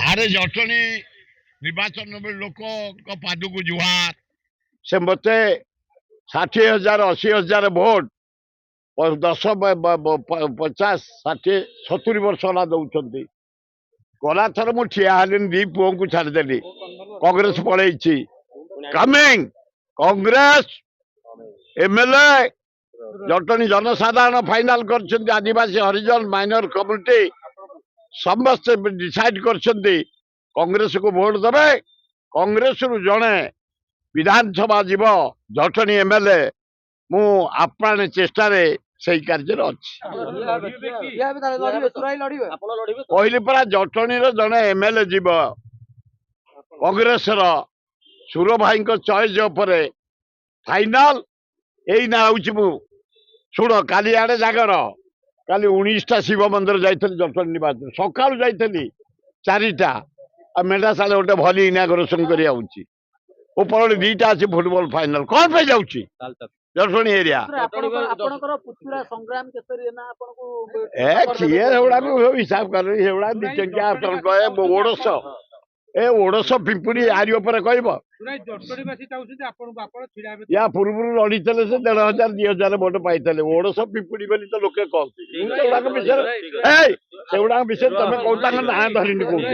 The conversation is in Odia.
ଆରେ ଜଟଣୀ ନିର୍ବାଚନ ଲୋକ ପାଦକୁ ଜୁହାର ସେ ମତେ 60,000 80,000 ଭୋଟ 50 60 70 ବର୍ଷ ହେଲା ଦଉଛନ୍ତି। ଗଲାଥର ମୁଁ ଠିଆ ହେଲିନି, ଦି ପୁଅଙ୍କୁ ଛାଡ଼ିଦେଲି, କଂଗ୍ରେସ ପଳେଇଛି। କମିଂ କଂଗ୍ରେସ ଏମଏଲଏ ଜଟଣୀ ଜନସାଧାରଣ ଫାଇନାଲ କରିଛନ୍ତି। ଆଦିବାସୀ ହରିଜନ ମାଇନର କମ୍ୟୁନିଟି ସମସ୍ତେ ଡିସାଇଡ କରିଛନ୍ତି କଂଗ୍ରେସକୁ ଭୋଟ ଦେବେ। କଂଗ୍ରେସରୁ ଜଣେ ବିଧାନସଭା ଯିବ ଜଟଣୀ ଏମଏଲଏ। ମୁଁ ଆପ୍ରାଣ ଚେଷ୍ଟାରେ ସେଇ କାର୍ଯ୍ୟରେ ଅଛି। କହିଲି ପରା ଜଟଣୀର ଜଣେ ଏମଏଲଏ ଯିବ କଂଗ୍ରେସର। ସୁର ଭାଇଙ୍କ ଚଏସ ଉପରେ ଫାଇନାଲ ଏଇ ନା ହଉଛି। ମୁଁ ଶୁଣ, କାଲି ଆଡେ ଜାଗର, କାଲି 19ଟା ଶିବ ମନ୍ଦିର ଯାଇଥିଲି ଜଟଣୀ ନିର୍ବାଚନ। ସକାଳୁ ଯାଇଥିଲି 4ଟା, ଆଉ ମେଣ୍ଢାଶାଳ ଗୋଟେ ଭଲି ଇନାଗୋରେସନ କରି ଆଉଛି। ଉପରଓଳି 2ଟା ଅଛି ଫୁଟବଲ ଫାଇନାଲ। କଣ ପାଇଁ ଯାଉଛି ଜଟଣୀ ଏରିଆ? କିଏ ସେଗୁଡାକୁ ହିସାବ କରେ? ସେଗୁଡା 2 ଟଙ୍କିଆ ଓଡଶ ଓଡଶ ପିମ୍ପୁଡି ଆରି ଉପରେ କହିବ। ୟା ପୂର୍ବରୁ ଲଢିଥିଲେ ସେ 1,500 2,000 ଭୋଟ ପାଇଥିଲେ। ଓଡଶ ପିମ୍ପୁଡି ବୋଲି ତ ଲୋକେ କହନ୍ତି। ସେଗୁଡାକ ବିଷୟରେ ତମେ କହୁ, ତାଙ୍କ ନାଁ ଧରିନି କହୁଛ।